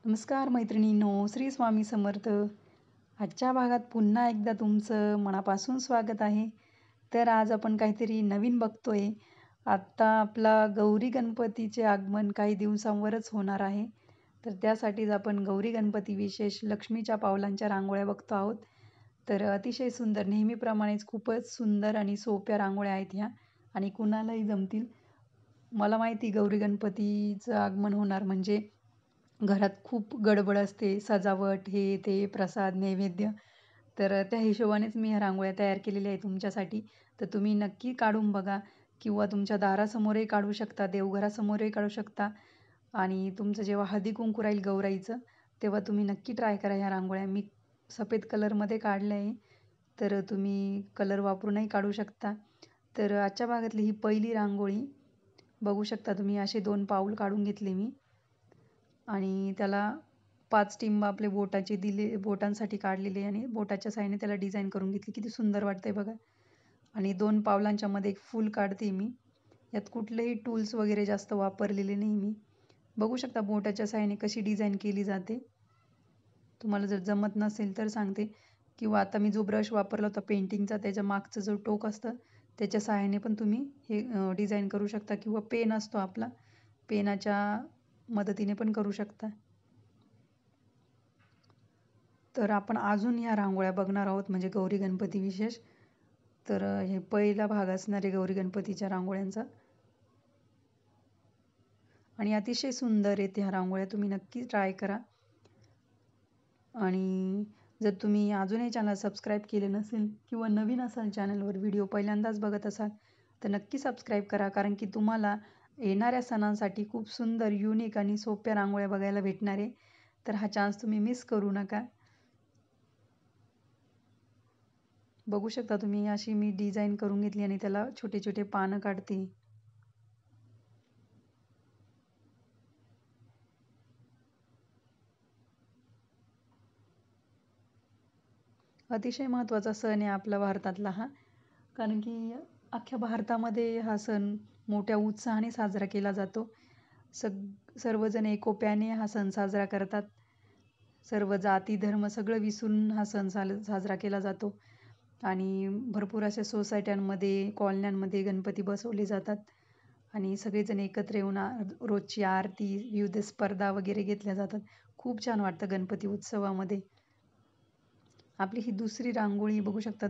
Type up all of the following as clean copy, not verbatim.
नमस्कार मैत्रिणींनो, श्री स्वामी समर्थ. आजच्या भागात पुन्हा एकदा तुमचं मनापासून स्वागत आहे. तर आज आपण काहीतरी नवीन बघतोय. आत्ता आपला गौरी गणपतीचे आगमन काही दिवसांवरच होणार आहे. तर त्यासाठीच आपण गौरी गणपती विशेष लक्ष्मीच्या पावलांच्या रांगोळ्या बघतो आहोत. तर अतिशय सुंदर, नेहमीप्रमाणेच खूपच सुंदर आणि सोप्या रांगोळ्या आहेत ह्या आणि कुणालाही जमतील. मला माहिती गौरी गणपतीचं आगमन होणार म्हणजे घरात खूप गडबड असते, सजावट, हे ते, प्रसाद, नैवेद्य. तर त्या हिशोबानेच मी ह्या रांगोळ्या तयार केलेल्या आहेत तुमच्यासाठी. तर तुम्ही नक्की काढून बघा किंवा तुमच्या दारासमोरही काढू शकता, देवघरासमोरही काढू शकता आणि तुमचं जेव्हा हळदी-कुंकू राहील गौराईचं, तेव्हा तुम्ही नक्की ट्राय करा ह्या रांगोळ्या. मी सफेद कलरमध्ये काढल्या आहे, तर तुम्ही कलर वापरूनही काढू शकता. तर आजच्या भागातली ही पहिली रांगोळी बघू शकता तुम्ही. असे 2 पाऊल काढून घेतले मी आणि त्याला 5 टिंब आपले बोटाचे दिले, बोटांसाठी काढलेले आणि बोटाच्या साहाय्याने त्याला डिझाईन करून घेतली. किती सुंदर वाटतंय बघा. आणि 2 पावलांच्या मध्ये एक फूल काढते मी. यात कुठलेही टूल्स वगैरे जास्त वापरलेले नाही मी. बघू शकता बोटाच्या साहाय्याने कशी डिझाईन केली जाते. तुम्हाला जर जमत नसेल तर सांगते, किंवा आता मी जो ब्रश वापरला होता पेंटिंगचा, त्याच्या मागचं जो टोक असतं त्याच्या साहाय्याने पण तुम्ही हे डिझाईन करू शकता, किंवा पेन असतो आपला, पेनाच्या मदतीने पण करू शकता. तर आपण अजून ह्या रांगोळ्या बघणार आहोत म्हणजे गौरी गणपती विशेष. तर हे पहिला भाग असणार आहे गौरी गणपतीच्या रांगोळ्यांचा आणि अतिशय सुंदर आहेत ह्या रांगोळ्या. तुम्ही नक्की ट्राय करा. आणि जर तुम्ही अजूनही चॅनल सबस्क्राईब केले नसेल किंवा नवीन असाल चॅनलवर, व्हिडिओ पहिल्यांदाच बघत असाल, तर नक्की सबस्क्राईब करा. कारण की तुम्हाला येणाऱ्या सणांसाठी खूप सुंदर, युनिक आणि सोप्या रांगोळ्या बघायला भेटणार आहे. तर हा चान्स तुम्ही मिस करू नका. बघू शकता तुम्ही, अशी मी डिझाईन करून घेतली आणि त्याला छोटे छोटे पानं काढते. अतिशय महत्त्वाचा सण आहे आपला भारतातला हा. कारण की अख्ख्या भारतामध्ये हा सण मोठ्या उत्साहाने साजरा केला जातो. सर्वजण एकोप्याने हा सण साजरा करतात. सर्व जाती धर्म सगळं विसरून हा सण साजरा केला जातो. आणि भरपूर अशा सोसायट्यांमध्ये, कॉलन्यांमध्ये गणपती बसवले जातात आणि सगळेजण एकत्र येऊन रोजची आरती, विविध स्पर्धा वगैरे घेतल्या जातात. खूप छान वाटतं गणपती उत्सवामध्ये. आपली ही दुसरी रांगोळी बघू शकता.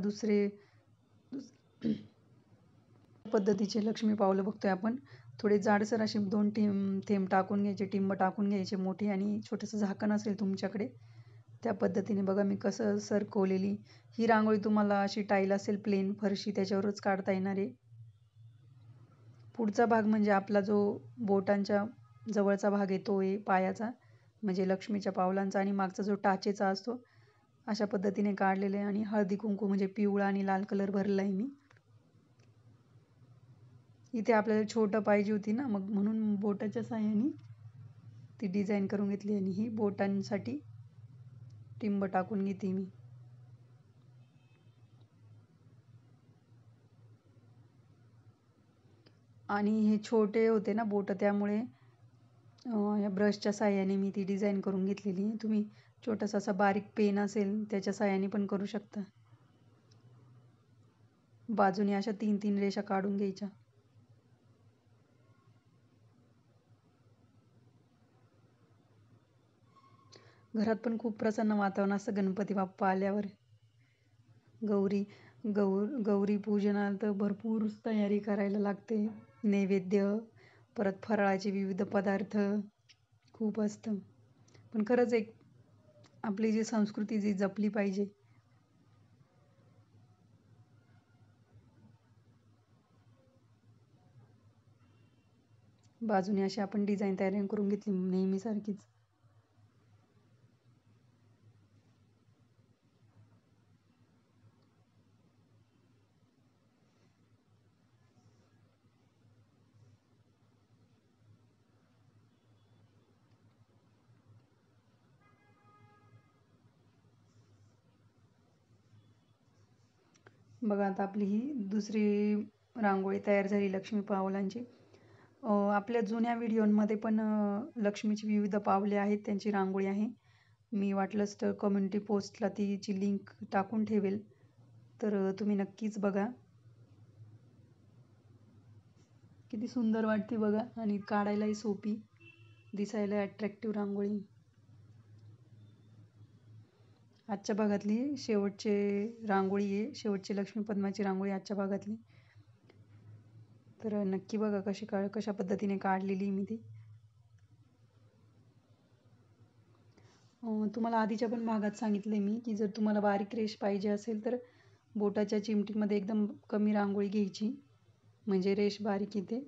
पद्धतीचे लक्ष्मी पावलं बघतोय आपण. थोडे जाडसर असे 2 थेंब टाकून घ्यायचे, टिंब टाकून घ्यायचे मोठे, आणि छोटंसं झाकण असेल तुमच्याकडे, त्या पद्धतीने बघा मी कसं सरकवलेली. ही रांगोळी तुम्हाला अशी टाईल असेल प्लेन फरशी, त्याच्यावरच काढता येणार आहे. पुढचा भाग म्हणजे आपला जो बोटांच्या जवळचा भाग आहे तो आहे पायाचा, म्हणजे लक्ष्मीच्या पावलांचा, आणि मागचा जो टाचेचा असतो, अशा पद्धतीने काढलेलं आहे. आणि हळदी कुंकू म्हणजे पिवळा आणि लाल कलर भरला आहे मी. इथे आपल्याला छोटं पाहिजे होती ना, मग म्हणून बोटाच्या साहाय्याने ती डिझाईन करून घेतली आणि ही बोटांसाठी टिंब टाकून घेते मी. आणि हे छोटे होते ना बोटं, त्यामुळे या ब्रशच्या साहाय्याने मी ती डिझाईन करून घेतलेली आहे. तुम्ही छोटासा असा बारीक पेन असेल त्याच्या साहाय्याने पण करू शकता. बाजूने अशा 3-3 रेषा काढून घ्यायच्या. घरात पण खूप प्रसन्न वातावरण असतं गणपती बाप्पा आल्यावर. गौरी गौरी पूजनाला तर भरपूर तयारी करायला लागते. नैवेद्य, परत फराळाचे विविध पदार्थ खूप असतं. पण खरंच एक आपली जी संस्कृती जी जपली पाहिजे. बाजूने अशी आपण डिझाईन तयार करून घेतली नेहमीसारखीच. बघा आता आपली ही दुसरी रांगोळी तयार झाली लक्ष्मी पावलांची. आपल्या जुन्या व्हिडिओमध्ये पण लक्ष्मीची विविध पावले आहेत, त्यांची रांगोळी आहे. मी वाटलंच तर कम्युनिटी पोस्टला तिची लिंक टाकून ठेवेल, तर तुम्ही नक्कीच बघा. किती सुंदर वाटते बघा आणि काढायलाही सोपी, दिसायला अट्रॅक्टिव्ह रांगोळी. आजच्या भागातली शेवटची रांगोळी आहे, शेवटची लक्ष्मी पद्माची रांगोळी आजच्या भागातली. तर नक्की बघा कशा पद्धतीने काढलेली मी ती. तुम्हाला आधीच्या पण भागात सांगितले मी की जर तुम्हाला बारीक रेष पाहिजे असेल तर बोटाच्या चिमटीमध्ये एकदम कमी रांगोळी घ्यायची, म्हणजे रेष बारीक येते.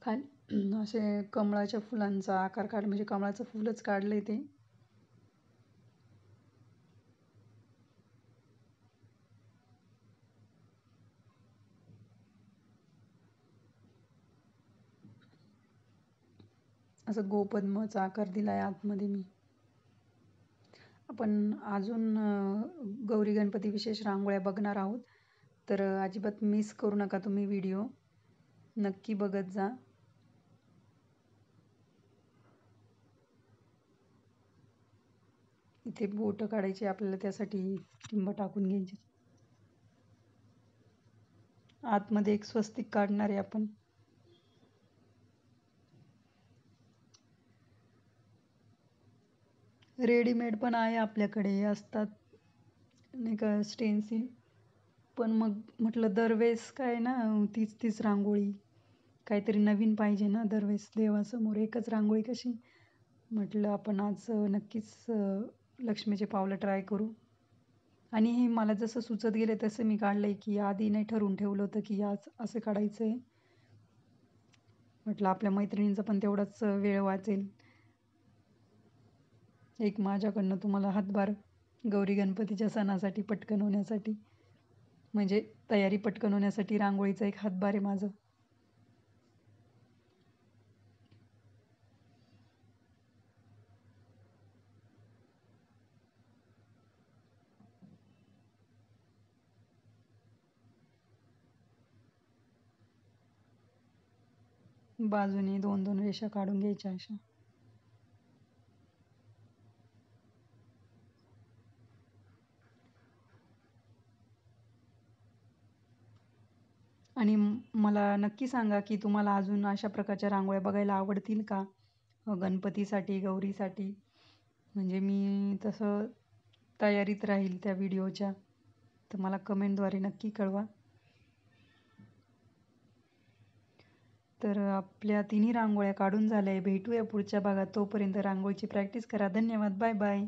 खाली असे कमळाच्या फुलांचा आकार काढ, म्हणजे कमळाचं फुलच काढलंय ते. असं गोपद्माचा आकार दिलाय आतमध्ये मी. आपण अजून गौरी गणपती विशेष रांगोळ्या बघणार आहोत, तर अजिबात मिस करू नका तुम्ही व्हिडिओ, नक्की बघत जा. इथे बोटं काढायची आपल्याला, त्यासाठी टिंब टाकून घ्यायची. आतमध्ये एक स्वस्तिक काढणार आहे आपण. रेडीमेड पण आहे आपल्याकडे, असतात नाही का स्टेन्सिल, पण मग म्हटलं दरवेळेस काय ना तीच रांगोळी, काहीतरी नवीन पाहिजे ना दरवेळेस देवासमोर एकच रांगोळी कशी. म्हटलं आपण आज नक्कीच लक्ष्मीचे पावलं ट्राय करू. आणि हे मला जसं सुचत गेलं तसं मी काढलंय, की आधी नाही ठरवून ठेवलं होतं की आज असं काढायचं आहे. म्हटलं आपल्या मैत्रिणींचा पण तेवढाच वेळ वाचेल. एक माझ्याकडनं तुम्हाला हातभार गौरी गणपतीच्या सणासाठी पटकन होण्यासाठी, म्हणजे तयारी पटकन होण्यासाठी रांगोळीचा एक हातभार आहे माझं. बाजूने 2-2 रेषा काढून घ्यायच्या अशा. आणि मला नक्की सांगा की तुम्हाला अजून अशा प्रकारच्या रांगोळ्या बघायला आवडतील का गणपतीसाठी, गौरीसाठी. म्हणजे मी तसं तयारीत राहील त्या व्हिडिओच्या, तर मला कमेंटद्वारे नक्की कळवा. तर आपल्या तिन्ही रांगोळ्या काढून झाल्या आहे. भेटूया पुढच्या भागात, तोपर्यंत रांगोळीची प्रॅक्टिस करा. धन्यवाद. Bye bye.